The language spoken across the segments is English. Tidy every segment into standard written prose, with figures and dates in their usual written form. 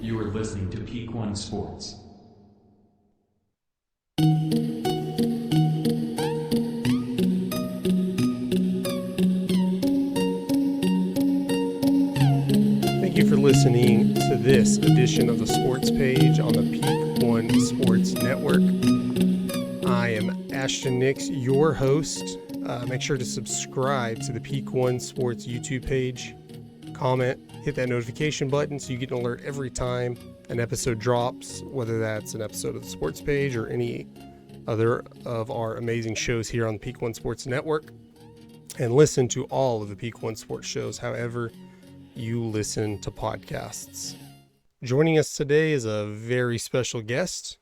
You are listening to Peak One Sports. Thank you for listening to this edition of the Sports Page on the Peak One Sports Network. I am Ashton Nix, your host. Make sure to subscribe to the Peak One Sports YouTube page. Comment, hit that notification button so you get an alert every time an episode drops, whether that's an episode of the Sports Page or any other of our amazing shows here on the Peak One Sports Network. And listen to all of the Peak One Sports shows, however you listen to podcasts. Joining us today is a very special guest.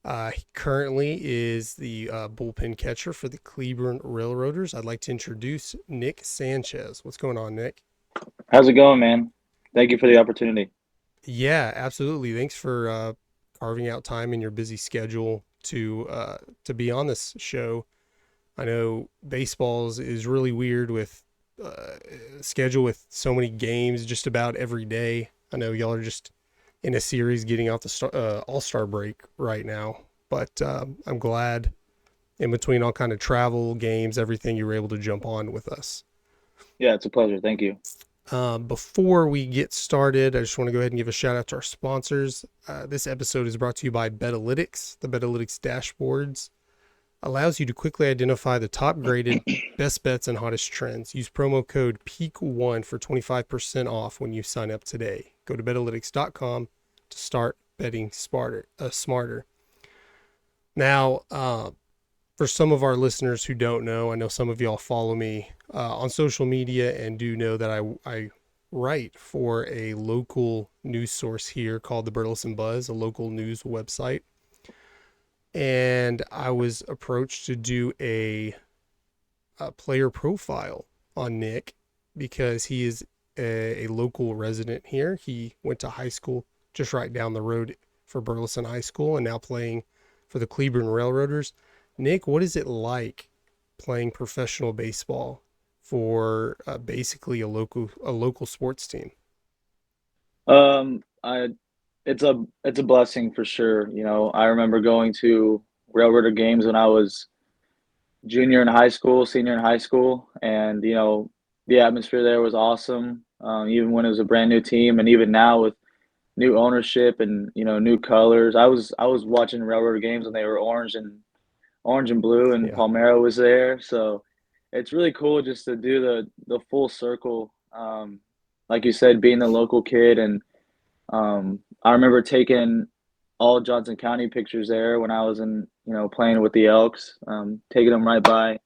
He currently is the bullpen catcher for the Cleburne Railroaders. I'd like to introduce Nik Sanchez. What's going on, Nik? How's it going, man? Thank you for the opportunity. Yeah, absolutely. Thanks for carving out time in your busy schedule to be on this show. I know baseball is really weird with schedule with so many games just about every day. I know y'all are just in a series getting off the All-Star break right now, but I'm glad in between all kind of travel, games, everything, you were able to jump on with us. Yeah, it's a pleasure. Thank you. Before we get started, I just want to go ahead and give a shout out to our sponsors. This episode is brought to you by Betalytics. The Betalytics dashboards allows you to quickly identify the top graded best bets and hottest trends. Use promo code PEAK1 for 25% off when you sign up today. Go to betalytics.com to start betting smarter. Now, for some of our listeners who don't know, I know some of y'all follow me on social media and do know that I write for a local news source here called the Burleson Buzz, a local news website. And I was approached to do a player profile on Nik because he is a local resident here. He went to high school just right down the road for Burleson High School and now playing for the Cleburne Railroaders. Nik, what is it like playing professional baseball for basically a local sports team? I it's a blessing for sure. You know, I remember going to Railroader games when I was junior in high school, senior in high school, and the atmosphere there was awesome. Even when it was a brand new team, and even now with new ownership and new colors. I was watching Railroader games when they were orange and blue, and Yeah. Palmero was there. So it's really cool just to do the full circle. Like you said, being the local kid, and I remember taking all Johnson County pictures there when I was playing with the Elks, taking them right by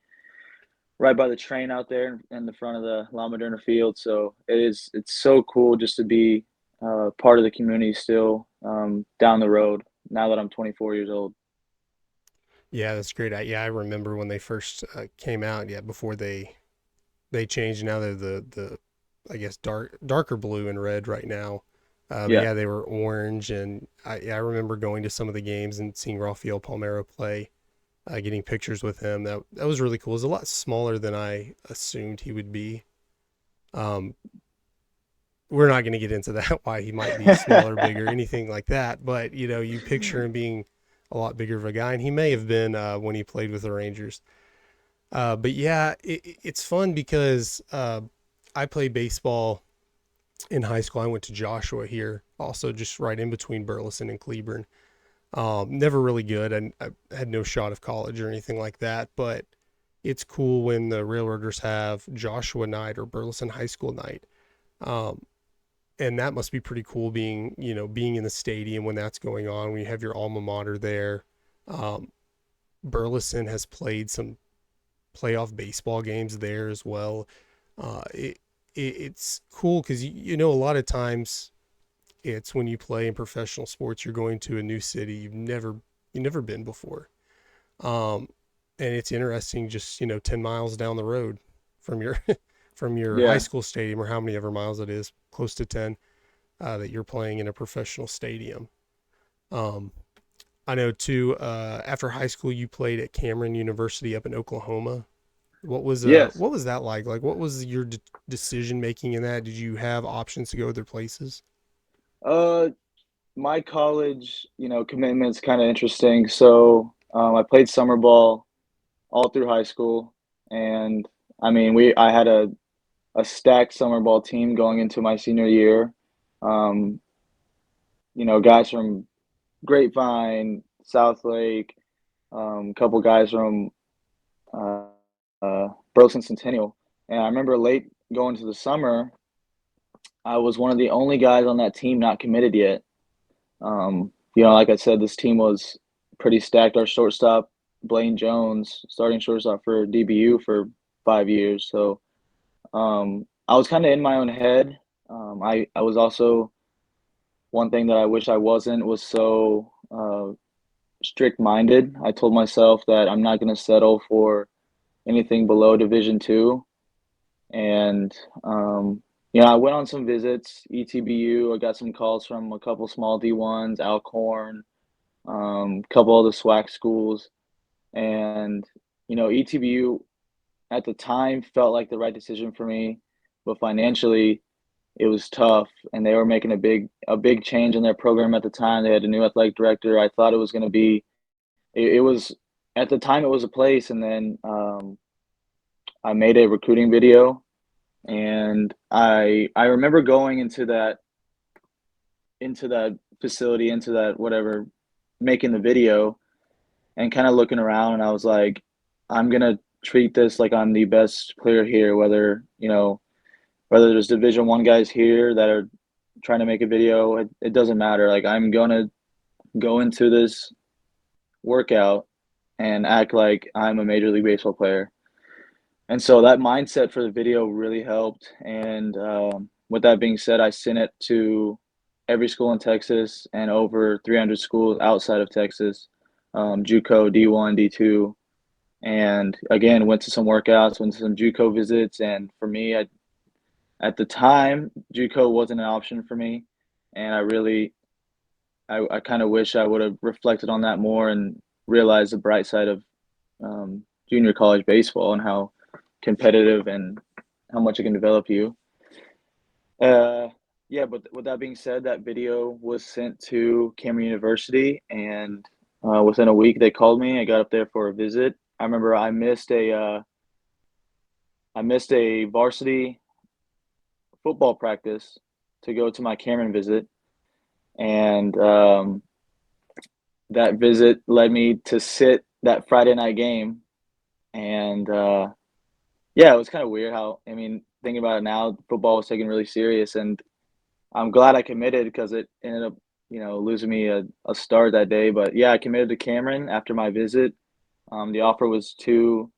the train out there in the front of the La Moderna field. So it's so cool just to be part of the community still, down the road now that I'm 24 years old. Yeah, that's great. I remember when they first came out. Yeah, before they changed. Now they're the I guess darker blue and red right now. But Yeah. yeah, they were orange, and I remember going to some of the games and seeing Rafael Palmeiro play, getting pictures with him. That was really cool. It was a lot smaller than I assumed he would be. Um, we're not going to get into that, why he might be smaller, bigger, anything like that. But you picture him being a lot bigger of a guy, and he may have been when he played with the Rangers. But yeah, it's fun because I played baseball in high school. I went to Joshua here, also just right in between Burleson and Cleburne. Never really good. I had no shot of college or anything like that, but it's cool when the Railroaders have Joshua night or Burleson High School night. Um, and that must be pretty cool being in the stadium when that's going on, when you have your alma mater there. Um, Burleson has played some playoff baseball games there as well. It's cool because a lot of times it's when you play in professional sports, you're going to a new city you've never been before, um, and it's interesting just 10 miles down the road from your from your high Yeah. school stadium, or how many ever miles it is, close to 10, that you're playing in a professional stadium. Um, I know too. After high school, you played at Cameron University up in Oklahoma. Yes. What was that like? Like, what was your decision making in that? Did you have options to go other places? my college, commitment's kind of interesting. So I played summer ball all through high school, and I mean, I had a stacked summer ball team going into my senior year. Um, guys from Grapevine, Southlake, a couple guys from uh, Burleson Centennial. And I remember late going to the summer, I was one of the only guys on that team not committed yet. Like I said, this team was pretty stacked. Our shortstop, Blaine Jones, starting shortstop for DBU for 5 years. So I was kind of in my own head. I was also one thing that I wish I wasn't was so strict minded. I told myself that I'm not going to settle for anything below Division two. And I went on some visits, ETBU. I got some calls from a couple small D1s, Alcorn, a couple of the SWAC schools, and ETBU at the time felt like the right decision for me, but financially it was tough, and they were making a big change in their program at the time. They had a new athletic director. I thought it was going to be it was at the time it was a place, and then I made a recruiting video, and I remember going into that facility, into that whatever, making the video and kind of looking around, and I was like, I'm gonna treat this like I'm the best player here, whether there's Division One guys here that are trying to make a video, it doesn't matter. Like, I'm gonna go into this workout and act like I'm a Major League Baseball player. And so that mindset for the video really helped. And with that being said, I sent it to every school in Texas and over 300 schools outside of Texas, JUCO, D1, D2. And again, went to some workouts, went to some JUCO visits. And for me, at the time, JUCO wasn't an option for me. And I kind of wish I would have reflected on that more and realized the bright side of junior college baseball and how competitive and how much it can develop you. Yeah, but with that being said, that video was sent to Cameron University, and within a week they called me. I got up there for a visit. I remember I missed a varsity football practice to go to my Cameron visit, and that visit led me to sit that Friday night game, and yeah, it was kind of weird how, I mean, thinking about it now, football was taken really serious, and I'm glad I committed because it ended up, losing me a start that day. But yeah, I committed to Cameron after my visit. The offer was too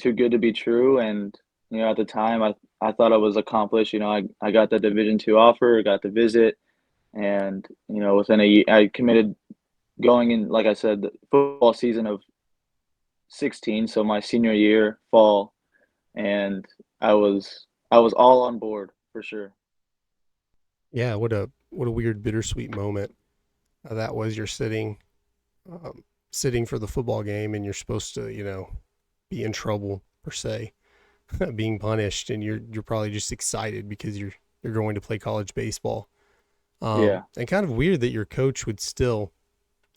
good to be true, and at the time, I thought I was accomplished. I got the Division two offer, got the visit, and within a year, I committed going in, like I said, the football season of 16, so my senior year, fall, and I was all on board for sure. Yeah, what a weird bittersweet moment that was. You're sitting for the football game, and you're supposed to, be in trouble per se, being punished, and you're probably just excited because you're going to play college baseball. Yeah. And kind of weird that your coach would still,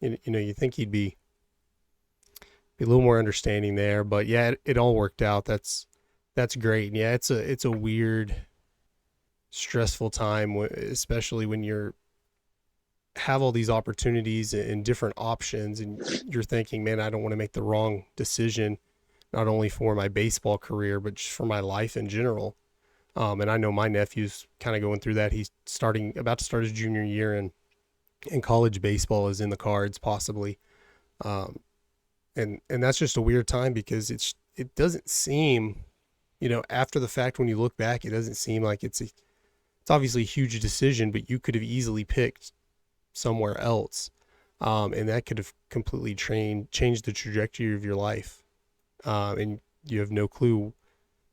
you think he'd be a little more understanding there, but yeah, it all worked out. That's great. And yeah, it's a weird, stressful time, especially when you're have all these opportunities and different options, and you're thinking, man, I don't want to make the wrong decision, not only for my baseball career, but just for my life in general. And I know my nephew's kind of going through that. He's about to start his junior year, and college baseball is in the cards possibly. Um, and that's just a weird time because it doesn't seem, after the fact, when you look back, it doesn't seem like it's obviously a huge decision, but you could have easily picked somewhere else. And that could have completely changed the trajectory of your life. And you have no clue.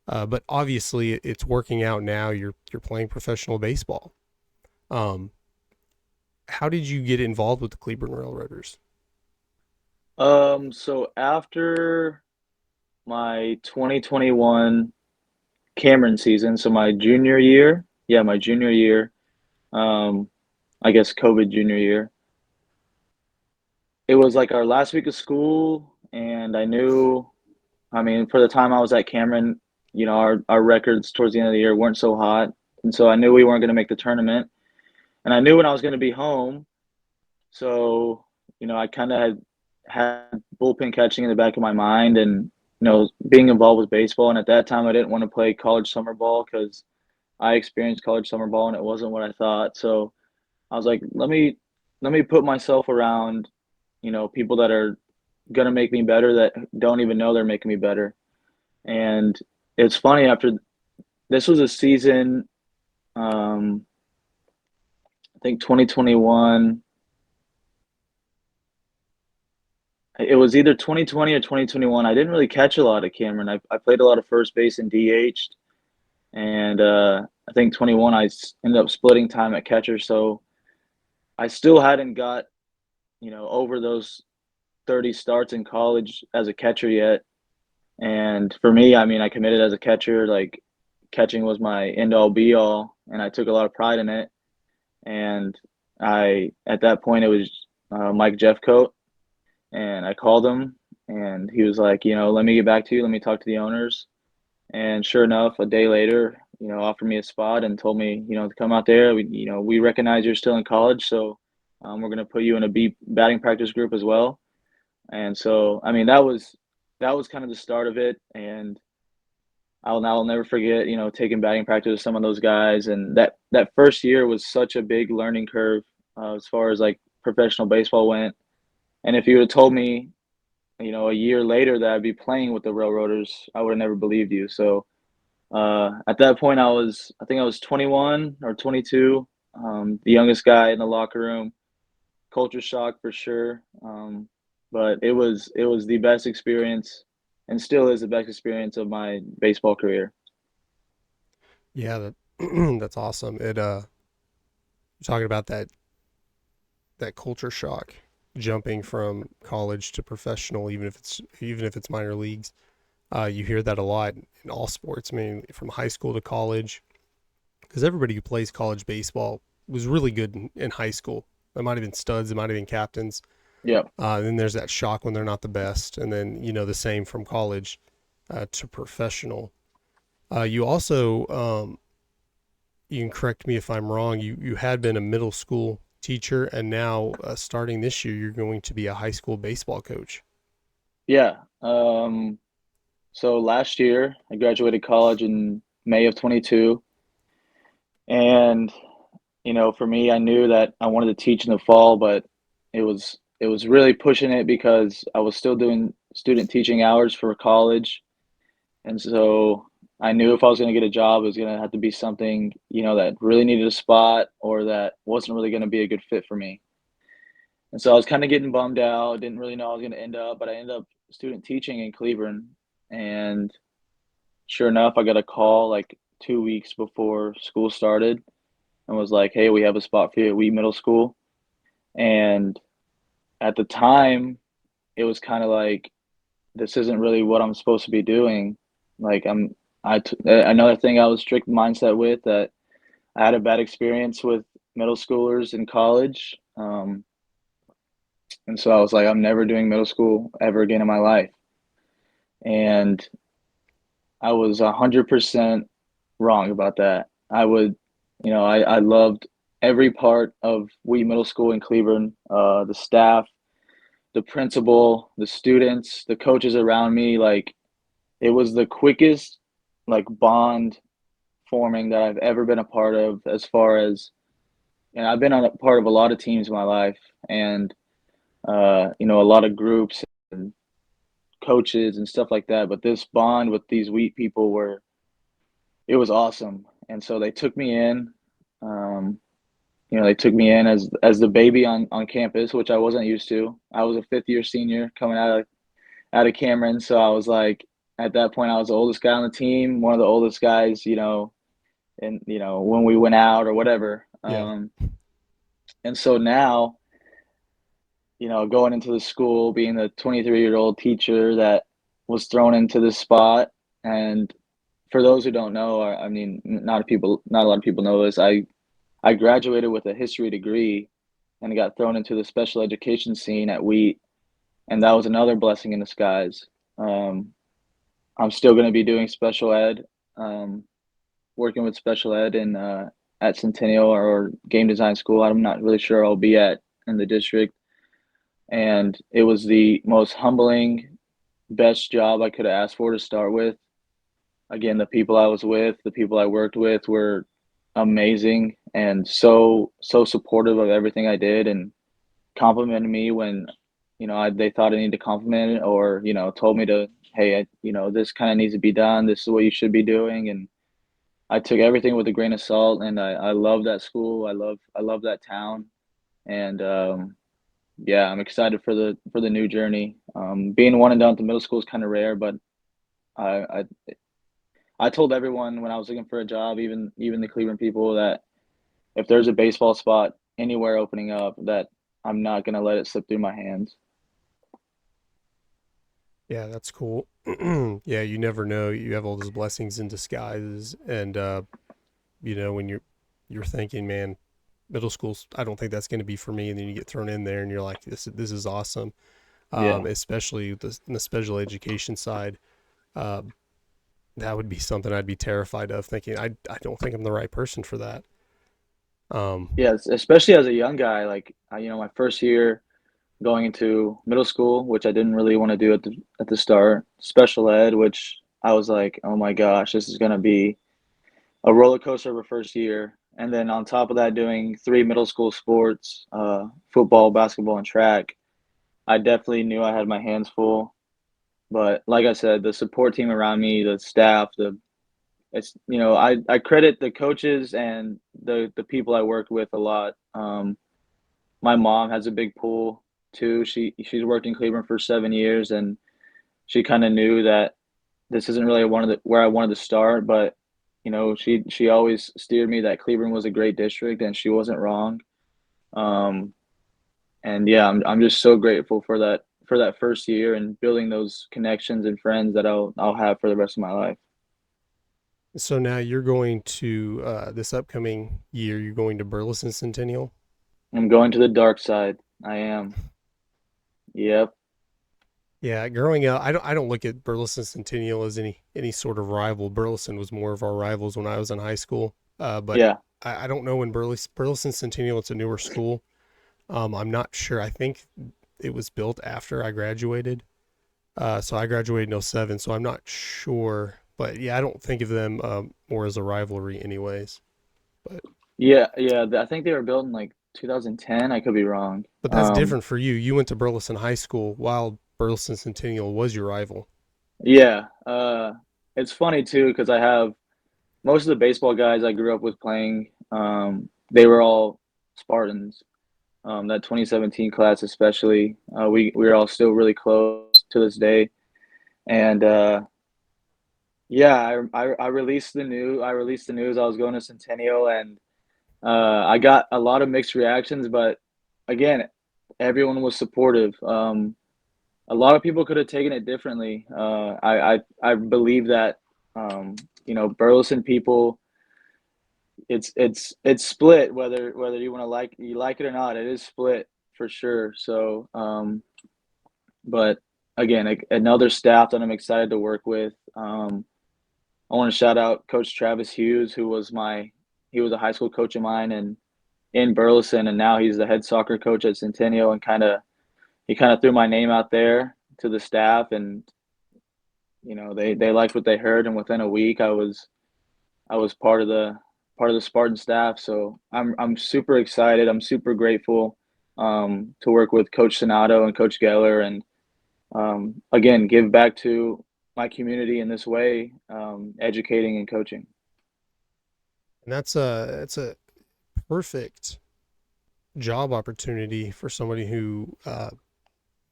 But obviously it's working out now. You're playing professional baseball. How did you get involved with the Cleburne Railroaders? So after my 2021 Cameron season, so my junior year, I guess COVID junior year, it was like our last week of school, and I knew, I mean, for the time I was at Cameron, our records towards the end of the year weren't so hot, and so I knew we weren't going to make the tournament, and I knew when I was going to be home. So, I kind of had bullpen catching in the back of my mind, and being involved with baseball. And at that time, I didn't want to play college summer ball because I experienced college summer ball and it wasn't what I thought. So I was like, let me put myself around, people that are gonna make me better that don't even know they're making me better. And it's funny, after this was a season, I think 2021. It was either 2020 or 2021. I didn't really catch a lot at Cameron. I played a lot of first base and DH'd, and I think 21 ended up splitting time at catcher. So I still hadn't got over those 30 starts in college as a catcher yet. And for me, I mean, I committed as a catcher. Like, catching was my end all be all, and I took a lot of pride in it. And at that point, it was Mike Jeffcoat, and I called him, and he was like, let me get back to you. Let me talk to the owners. And sure enough, a day later, offered me a spot and told me, to come out there. We recognize you're still in college, so we're going to put you in a B batting practice group as well. And so, I mean, that was kind of the start of it. And I'll never forget, taking batting practice with some of those guys. And that first year was such a big learning curve as far as like professional baseball went. And if you would have told me, a year later that I'd be playing with the Railroaders, I would have never believed you. So at that point, I think I was 21 or 22, the youngest guy in the locker room. Culture shock for sure, but it was the best experience, and still is the best experience of my baseball career. Yeah, that's awesome. You're talking about that culture shock, jumping from college to professional, even if it's minor leagues. You hear that a lot in all sports. I mean, from high school to college, because everybody who plays college baseball was really good in high school. They might have been studs, they might have been captains. Yeah, Then there's that shock when they're not the best, and then the same from college to professional. You also, you can correct me if I'm wrong. You had been a middle school teacher, and now starting this year, you're going to be a high school baseball coach. yeah. So last year I graduated college in May of 22, and for me, I knew that I wanted to teach in the fall, but it was really pushing it because I was still doing student teaching hours for college. And so I knew if I was going to get a job, it was going to have to be something, that really needed a spot or that wasn't really going to be a good fit for me. And so I was kind of getting bummed out, didn't really know I was going to end up, but I ended up student teaching in Cleburne. And sure enough, I got a call like 2 weeks before school started and was like, hey, we have a spot for you at Wheat Middle School. And at the time, it was kind of like, this isn't really what I'm supposed to be doing. Like, another thing I was strict mindset with, that I had a bad experience with middle schoolers in college. And so I was like, I'm never doing middle school ever again in my life. And I was 100% wrong about that. I loved every part of Wheat Middle School in Cleburne, the staff, the principal, the students, the coaches around me. Like, it was the quickest like bond forming that I've ever been a part of, as far as, and I've been on a part of a lot of teams in my life, and a lot of groups and coaches and stuff like that. But this bond with these Wheat people it was awesome. And so they took me in. Um, they took me in as the baby on campus, which I wasn't used to. I was a fifth year senior coming out of Cameron, so I was like, at that point, I was the oldest guy on the team, one of the oldest guys, and when we went out or whatever. Yeah. And so now, going into the school, being the 23-year-old teacher that was thrown into this spot. And for those who don't know, I mean, not a lot of people know this. I graduated with a history degree, and got thrown into the special education scene at Wheat, and that was another blessing in disguise. Um, I'm still going to be doing special ed, um, working with special ed in at Centennial or game design school. I'm not really sure I'll be at in the district, and it was the most humbling, best job I could have asked for to start with. Again, the people I was with, the people I worked with were amazing and so supportive of everything I did and complimented me when they thought I needed to compliment or told me to, hey, this kind of needs to be done, this is what you should be doing. And I took everything with a grain of salt, and I love that school. I love that town. And yeah, I'm excited for the new journey. Being one and done at the middle school is kind of rare, but I, I I told everyone when I was looking for a job, even the Cleveland people, that if there's a baseball spot anywhere opening up, that I'm not gonna let it slip through my hands. Yeah, that's cool. Yeah, you never know. You have all those blessings in disguises, and when you're thinking, man, middle school's, I don't think that's going to be for me, and then you get thrown in there, and you're like, this is awesome. Yeah. Especially in the special education side, uh, that would be something I'd be terrified of. Thinking, I don't think I'm the right person for that. Um, Yeah, especially as a young guy, like my first year going into middle school, which I didn't really want to do at the start, special ed, which I was like, oh my gosh, this is gonna be a roller coaster of a first year. And then on top of that, doing three middle school sports, football, basketball, and track, I definitely knew I had my hands full. But like I said, the support team around me, the staff, I credit the coaches and the people I worked with a lot. My mom has a big pull too. She's worked in Cleveland for 7 years, and she kind of knew that this isn't really one of the where I wanted to start, but she always steered me that Cleveland was a great district, and she wasn't wrong. Um, and yeah, I'm just so grateful for that first year and building those connections and friends that I'll have for the rest of my life. so now you're going to this upcoming year. You're going to Burleson Centennial. I'm going to the dark side. I am. Yep. Yeah, growing up, I don't look at Burleson Centennial as any sort of rival. Burleson was more of our rivals when I was in high school. But Yeah. I don't know when Burleson Centennial. It's a newer school. I'm not sure. I think it was built after I graduated. So I graduated in '07. So I'm not sure. But yeah, I don't think of them more as a rivalry, anyways. But Yeah. Yeah. I think they were built in like 2010. I could be wrong. that's different for you. You went to Burleson High School while Burleson Centennial was your rival. Yeah. It's funny too because I have most of the baseball guys I grew up with playing. They were all Spartans. That 2017 class, especially, we were all still really close to this day. And yeah, I released the news. I released the news I was going to Centennial, and I got a lot of mixed reactions. But again, everyone was supportive. A lot of people could have taken it differently. I believe that Burleson people, it's split whether you like it or not. It is split for sure. So, but again, another staff that I'm excited to work with. I want to shout out Coach Travis Hughes, he was a high school coach of mine and in Burleson, and now he's the head soccer coach at Centennial, and he kind of threw my name out there to the staff, and they liked what they heard, and within a week I was part of the Spartan staff. So I'm super excited. I'm super grateful to work with Coach Sonato and Coach Geller, and again give back to my community in this way, educating and coaching. And that's a perfect job opportunity for somebody who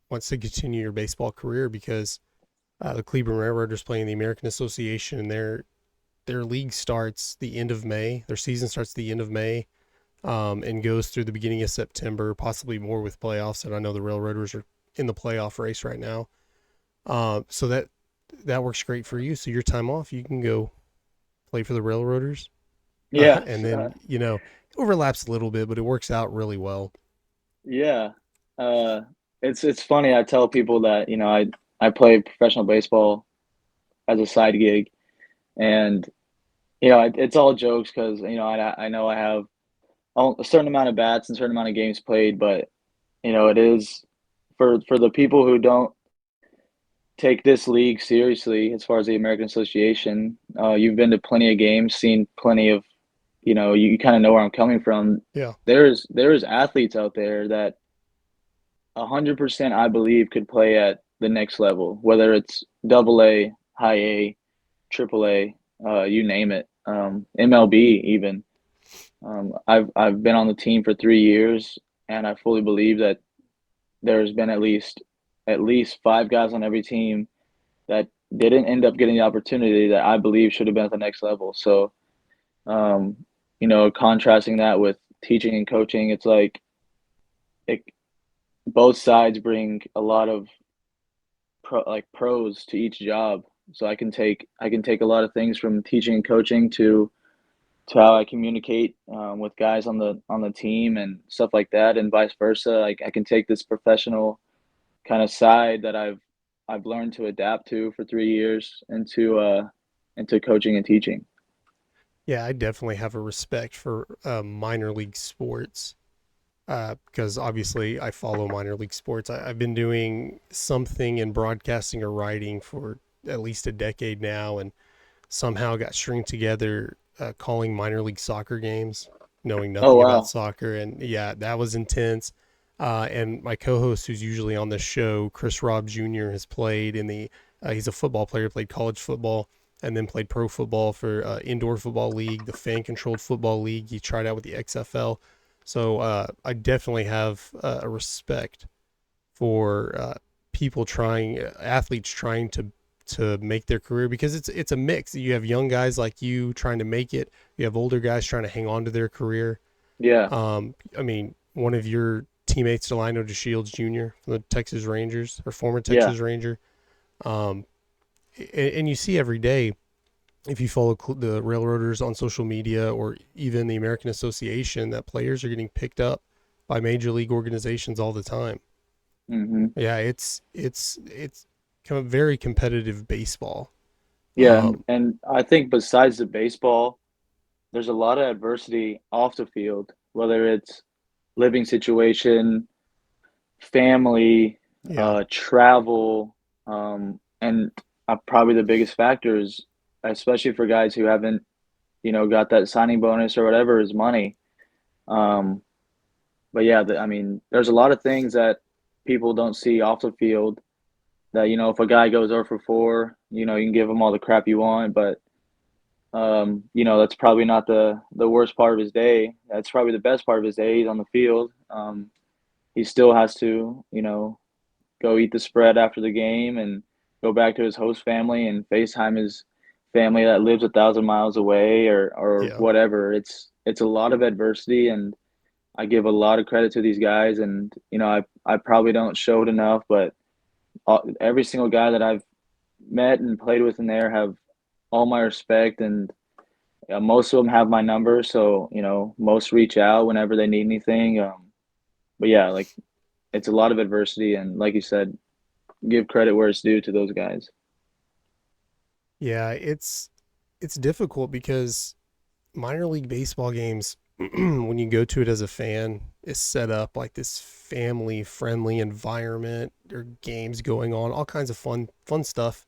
wants to continue your baseball career because the Cleburne Railroaders play in the American Association, and their league starts the end of May. Their season starts the end of May, and goes through the beginning of September, possibly more with playoffs. And I know the Railroaders are in the playoff race right now. So that works great for you. So your time off, you can go play for the Railroaders. Yeah. And then, it overlaps a little bit, but it works out really well. Yeah. Uh, it's funny. I tell people that, I play professional baseball as a side gig, and it's all jokes because I know I have a certain amount of bats and a certain amount of games played, but it is for the people who don't take this league seriously as far as the American Association. You've been to plenty of games, seen plenty of, you kind of know where I'm coming from. Yeah. There's athletes out there that 100% I believe could play at the next level, whether it's double A, high A, triple A, you name it, MLB even. I've been on the team for 3 years, and I fully believe that there's been at least five guys on every team that didn't end up getting the opportunity that I believe should have been at the next level. So, um, contrasting that with teaching and coaching, it's like it, both sides bring a lot of pros to each job. So I can take a lot of things from teaching and coaching to how I communicate with guys on the team and stuff like that, and vice versa. Like I can take this professional kind of side that I've learned to adapt to for 3 years into coaching and teaching. Yeah, I definitely have a respect for minor league sports because obviously I follow minor league sports. I've been doing something in broadcasting or writing for at least a decade now, and somehow got stringed together calling minor league soccer games, knowing Oh nothing about wow. soccer. And yeah, that was intense. And my co-host, who's usually on the show, Chris Robb Jr., has played in the. He's a football player, played college football, and then played pro football for indoor football league, the fan-controlled football league. He tried out with the XFL. So I definitely have a respect for people trying, athletes trying to make their career because it's a mix. You have young guys like you trying to make it. You have older guys trying to hang on to their career. Yeah. I mean, one of your teammates, Delino DeShields Jr. from the Texas Rangers or former Yeah. Texas Ranger, um, and you see every day if you follow the Railroaders on social media or even the American Association that players are getting picked up by major league organizations all the time. hmm Yeah, it's kind of very competitive baseball. Yeah, and, Um, and I think besides the baseball, there's a lot of adversity off the field, whether it's living situation, family, yeah, travel, and probably the biggest factor is, especially for guys who haven't, got that signing bonus or whatever, is money. Um, but yeah, I mean, there's a lot of things that people don't see off the field that, if a guy goes 0 for 4, you can give him all the crap you want, but that's probably not the worst part of his day. That's probably the best part of his day. He's on the field. He still has to, go eat the spread after the game and go back to his host family and FaceTime his family that lives 1,000 miles away or yeah. whatever. It's a lot of adversity, and I give a lot of credit to these guys. And I probably don't show it enough, but every single guy that I've met and played with in there have all my respect, and most of them have my number, so most reach out whenever they need anything. But yeah, like it's a lot of adversity, and like you said, give credit where it's due to those guys. Yeah, it's difficult because minor league baseball games, when you go to it as a fan, is set up like this family friendly environment. There are games going on, all kinds of fun stuff,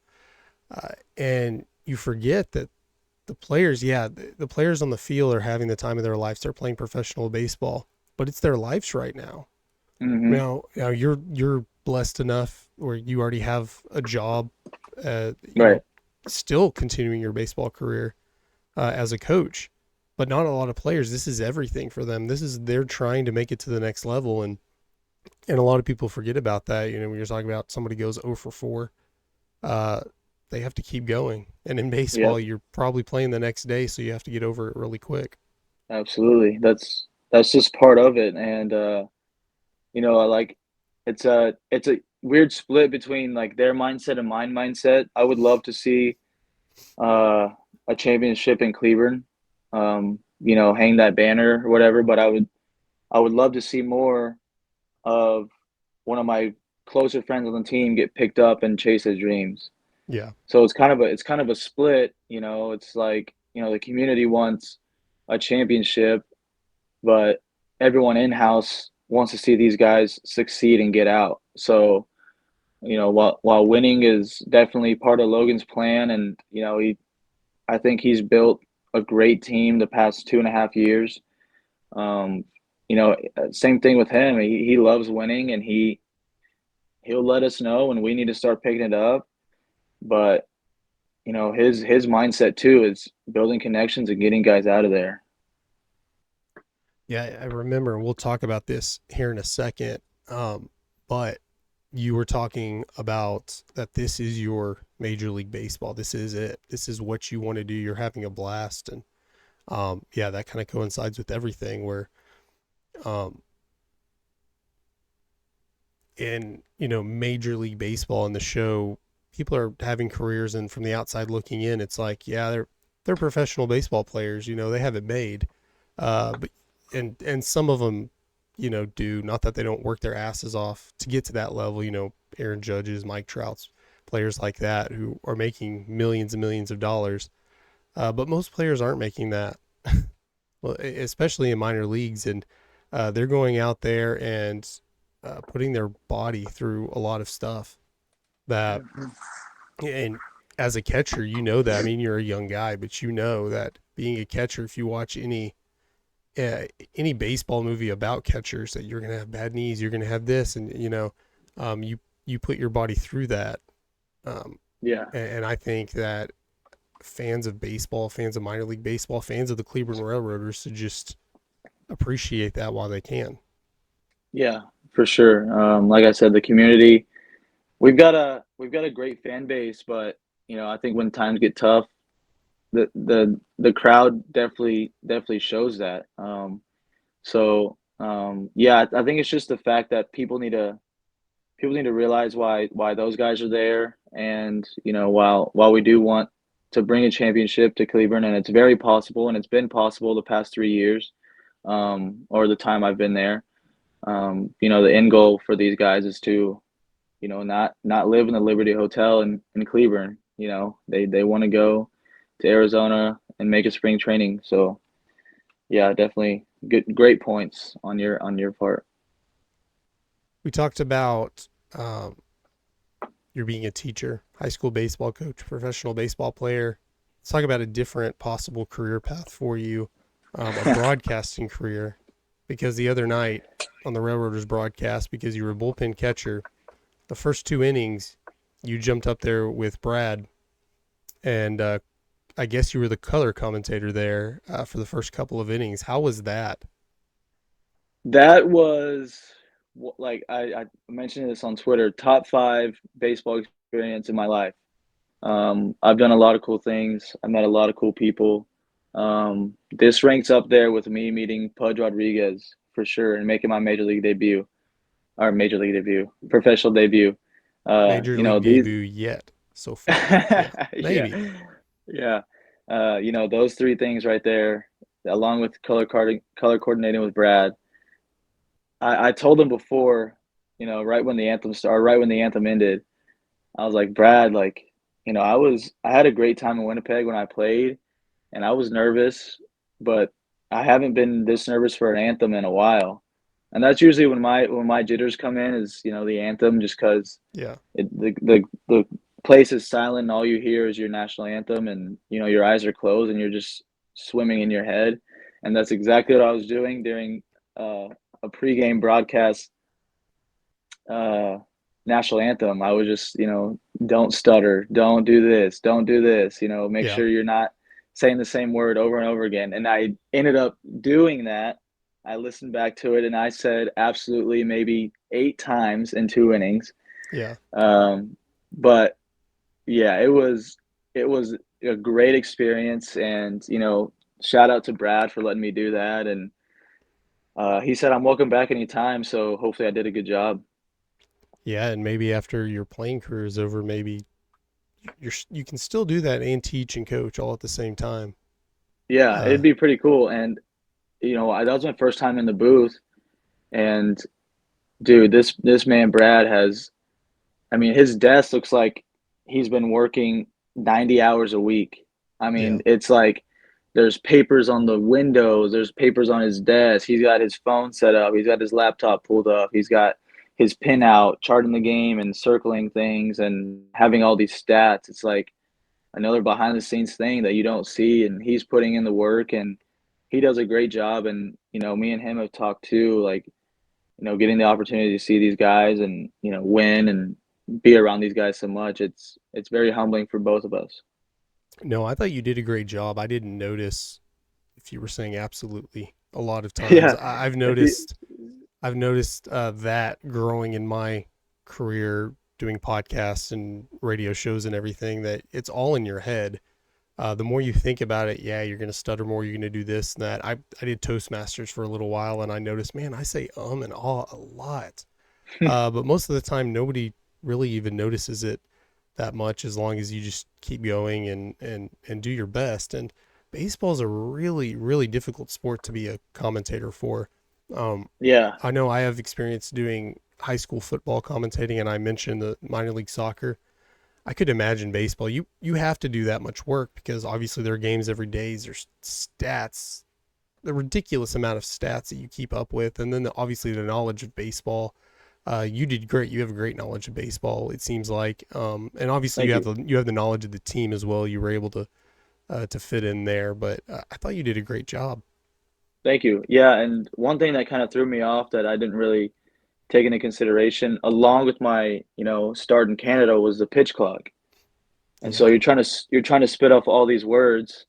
and you forget that the players, yeah, the players on the field are having the time of their lives. They're playing professional baseball, but it's their lives right now. Hmm. Now you're blessed enough where you already have a job, you Right. know, still continuing your baseball career as a coach. But not a lot of players. This is everything for them. This is they're trying to make it to the next level, and a lot of people forget about that. When you're talking about somebody goes 0 for 4, uh, they have to keep going. And in baseball, Yep. you're probably playing the next day, so you have to get over it really quick. Absolutely. That's just part of it, and I like it's a weird split between like their mindset and my mindset. I would love to see uh, a championship in Cleburne, hang that banner or whatever. But I would love to see more. of one of my closer friends on the team get picked up and chase his dreams. Yeah. So it's kind of a split, you know. It's like, you know, the community wants a championship, but everyone in house wants to see these guys succeed and get out. So, you know, while winning is definitely part of Logan's plan, and you know, I think he's built a great team the past 2.5 years. Um, you know, same thing with him. He loves winning, and he'll let us know when we need to start picking it up. But you know, his mindset too is building connections and getting guys out of there. Yeah, I remember, and we'll talk about this here in a second. But you were talking about that this is your Major League Baseball. This is it. This is what you want to do. You're having a blast. And yeah, that kind of coincides with everything where um, in, you know, Major League Baseball in the show, people are having careers, and from the outside looking in, it's like, yeah, they're professional baseball players. You know, they have it made. But and some of them, you know, do, not that they don't work their asses off to get to that level. You know, Aaron Judge's, Mike Trout's, players like that who are making millions and millions of dollars. But most players aren't making that, well, especially in minor leagues, and they're going out there and putting their body through a lot of stuff that, and as a catcher, you know that. I mean, you're a young guy, but you know that being a catcher, if you watch any baseball movie about catchers, that you're going to have bad knees, you're going to have this, and you know, you put your body through that. Yeah. And I think that fans of baseball, fans of minor league baseball, fans of the Cleburne Railroaders should just appreciate that while they can. Yeah, for sure. Like I said, the community, we've got a great fan base, but you know, I think when times get tough, the crowd definitely shows that. Yeah, I think it's just the fact that people need to realize why those guys are there, and you know, while we do want to bring a championship to Cleveland, and it's very possible, and it's been possible the past 3 years, or the time I've been there. You know, the end goal for these guys is to, you know, not live in the Liberty Hotel in Cleburne. You know, they want to go to Arizona and make a spring training. So yeah, definitely great points on your part. We talked about you're being a teacher, high school baseball coach, professional baseball player. Let's talk about a different possible career path for you, a broadcasting career, because the other night on the Railroaders broadcast, because you were a bullpen catcher, the first 2 innings, you jumped up there with Brad, and I guess you were the color commentator there for the first couple of innings. How was that? That was like I mentioned this on Twitter, top five baseball experience in my life. I've done a lot of cool things. I met a lot of cool people. This ranks up there with me meeting Pudge Rodriguez for sure and making my professional debut. Major You know, league these, debut yet so far. Yeah, maybe. yeah, yeah. You know, those three things right there, along with color coordinating with Brad. I told him before, you know, right when the anthem ended, I was like, Brad, like, you know, I had a great time in Winnipeg when I played, and I was nervous, but I haven't been this nervous for an anthem in a while. And that's usually when my jitters come in, is, you know, the anthem, just because Yeah. the place is silent and all you hear is your national anthem, and you know, your eyes are closed and you're just swimming in your head. And that's exactly what I was doing during a pregame broadcast, uh, national anthem. I was just, you know, don't stutter, don't do this, you know, make Yeah. sure you're not saying the same word over and over again. And I ended up doing that. I listened back to it and I said absolutely maybe 8 times in 2 innings. Yeah. Um, but yeah, it was a great experience, and you know, shout out to Brad for letting me do that. And he said I'm welcome back anytime, so hopefully I did a good job. Yeah. And maybe after your playing career is over, maybe you can still do that and teach and coach all at the same time. Yeah, Uh, it'd be pretty cool. And you know, that was my first time in the booth, and dude, this man Brad has. I mean, his desk looks like he's been working 90 hours a week. I Yeah. mean, it's like there's papers on the windows, there's papers on his desk. He's got his phone set up, he's got his laptop pulled up, he's got his pin out, charting the game and circling things and having all these stats. It's like another behind the scenes thing that you don't see, and he's putting in the work and he does a great job. And me and him have talked too, like getting the opportunity to see these guys and win and be around these guys so much. It's very humbling for both of us. No, I thought you did a great job. I didn't notice if you were saying absolutely a lot of times. Yeah, I've if you, noticed that growing in my career doing podcasts and radio shows and everything, that it's all in your head. The more you think about it, yeah, you're going to stutter more. You're going to do this and that. I did Toastmasters for a little while, and I noticed, man, I say and ah a lot. But most of the time, nobody really even notices it that much as long as you just keep going and do your best. And baseball is a really, really difficult sport to be a commentator for. yeah, I know I have experience doing high school football commentating, and I mentioned the minor league soccer. I could imagine baseball. You have to do that much work because obviously there are games every day. There's stats, the ridiculous amount of stats that you keep up with, and then obviously the knowledge of baseball. You did great. You have a great knowledge of baseball. It seems like, and obviously thank you, you have the knowledge of the team as well. You were able to fit in there, but I thought you did a great job. thank you. Yeah, and one thing that kind of threw me off that I didn't really take into consideration, along with my start in Canada, was the pitch clock. And so Yeah, you're trying to spit off all these words,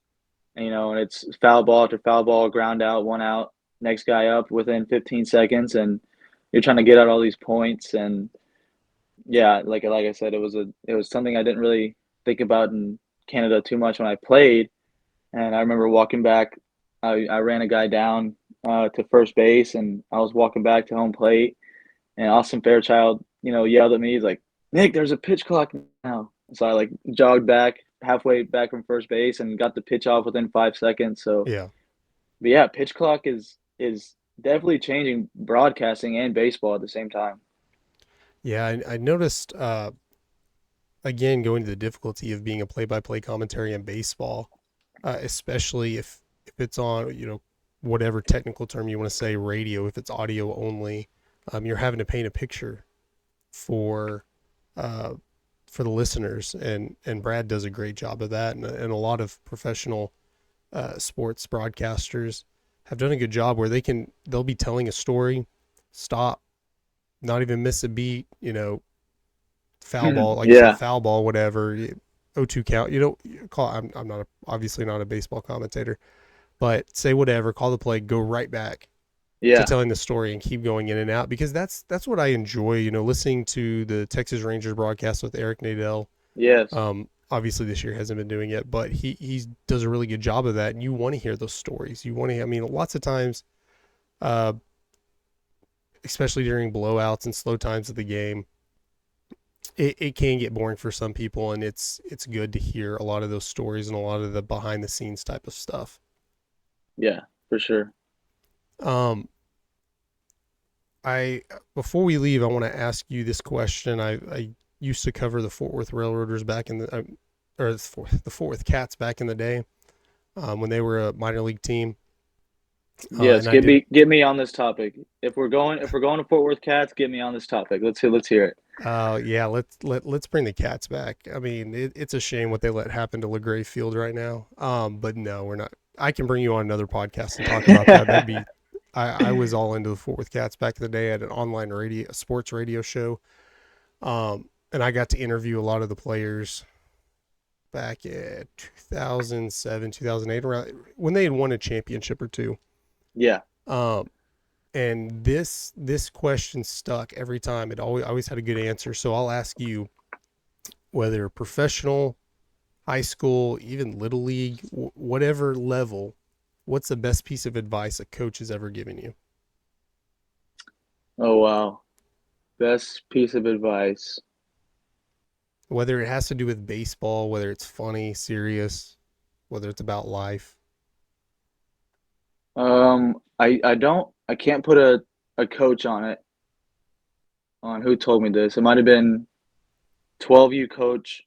and it's foul ball after foul ball, ground out, one out, next guy up within 15 seconds, and you're trying to get out all these points. And yeah, like I said, it was something I didn't really think about in Canada too much when I played. And I remember walking back, I ran a guy down to first base, and I was walking back to home plate, and Austin Fairchild, yelled at me. He's like, "Nick, there's a pitch clock now." So I like jogged back halfway back from first base and got the pitch off within 5 seconds. So, yeah, but yeah, pitch clock is definitely changing broadcasting and baseball at the same time. yeah. I noticed again going to the difficulty of being a play-by-play commentary in baseball, especially if it's on whatever technical term you want to say radio. If it's audio only, you're having to paint a picture for uh, for the listeners, and Brad does a great job of that, and a lot of professional sports broadcasters have done a good job where they'll be telling a story, stop, not even miss a beat, foul ball, like you said, Yeah, foul ball, whatever, 0-2 count, call. I'm not obviously not a baseball commentator, but say whatever, call the play, go right back to yeah, telling the story and keep going in and out, because that's what I enjoy, listening to the Texas Rangers broadcast with Eric Nadel. yes, Obviously this year hasn't been doing it, but he does a really good job of that, and you want to hear those stories. You want to, I mean, lots of times, uh, especially during blowouts and slow times of the game, it can get boring for some people, and it's good to hear a lot of those stories and a lot of the behind the scenes type of stuff. yeah, for sure. Um, I Before we leave, I want to ask you this question. I used to cover the Fort Worth Railroaders back in the or the Fort Worth Cats back in the day, when they were a minor league team, Yes, and I did. get me on this topic. If we're going to Fort Worth Cats, get me on this topic. Let's hear it. Yeah, let's bring the Cats back. I mean, it's a shame what they let happen to LaGray Field right now. But no, we're not. I can bring you on another podcast and talk about that. That'd be. I was all into the Fort Worth Cats back in the day. I had an online radio, a sports radio show, and I got to interview a lot of the players back in 2007, 2008, around when they had won a championship or two. Yeah. Um, and this question stuck every time. It always had a good answer. So I'll ask you, whether professional, high school, even little league, whatever level, what's the best piece of advice a coach has ever given you? Oh wow. Best piece of advice. Whether it has to do with baseball, whether it's funny, serious, whether it's about life. I can't put a coach on it, on who told me this. It might have been 12U coach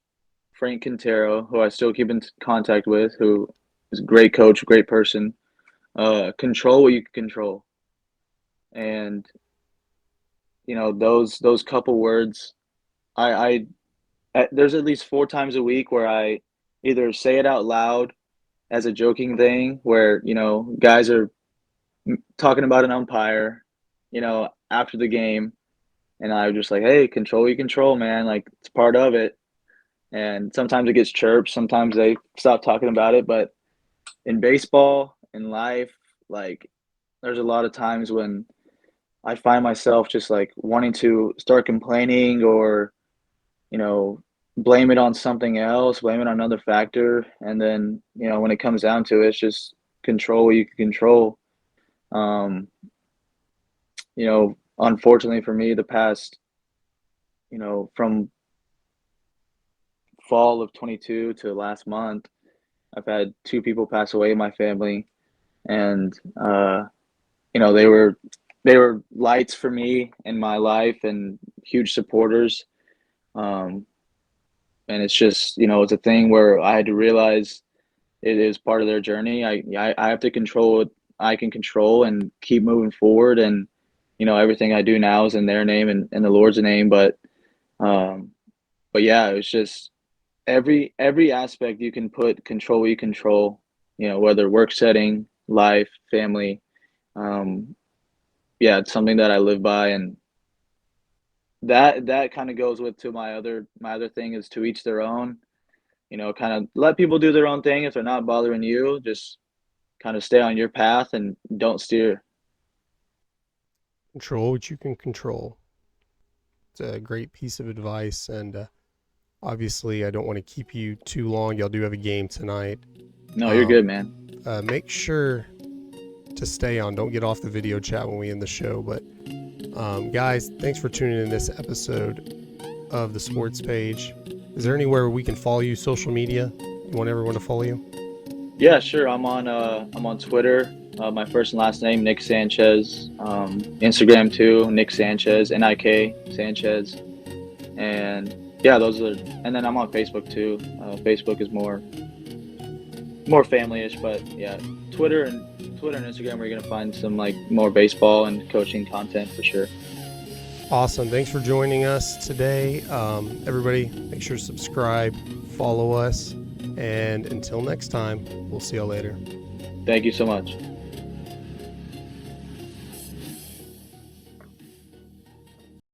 Frank Quintero, who I still keep in contact with, who is a great coach, great person. Control what you can control. And those couple words, there's at least 4 times a week where I either say it out loud as a joking thing, where guys are talking about an umpire, after the game, and I'm just like, hey, control what you control, man. Like, it's part of it. And sometimes it gets chirped, sometimes they stop talking about it, but in baseball, in life, like, there's a lot of times when I find myself just like wanting to start complaining or, blame it on something else, blame it on another factor. And then, when it comes down to it, it's just control what you can control. Unfortunately for me, the past, from fall of 22 to last month, I've had 2 people pass away in my family. And, they were lights for me in my life and huge supporters. And it's just, it's a thing where I had to realize it is part of their journey. I have to control what I can control and keep moving forward. And, everything I do now is in their name and in the Lord's name. But yeah, it was just every aspect you can control what you control, whether work setting, life, family. Yeah, it's something that I live by, and that kind of goes with to my other thing is to each their own. Kind of let people do their own thing. If they're not bothering you, just kind of stay on your path and don't steer. Control what you can control. It's a great piece of advice, and obviously I don't want to keep you too long. Y'all do have a game tonight. No, you're good, man. Make sure to stay on. Don't get off the video chat when we end the show. But guys, thanks for tuning in this episode of the Sports Page. Is there anywhere we can follow you, social media? You want everyone to follow you? Yeah, sure. I'm on Twitter. My first and last name, Nik Sanchez. Instagram too, Nik Sanchez, Nik Sanchez. And yeah, and then I'm on Facebook too. Facebook is more family-ish, but yeah, Twitter and Instagram, where you're gonna find some like more baseball and coaching content for sure. Awesome. Thanks for joining us today. Everybody, make sure to subscribe, follow us, and until next time, we'll see y'all later. Thank you so much.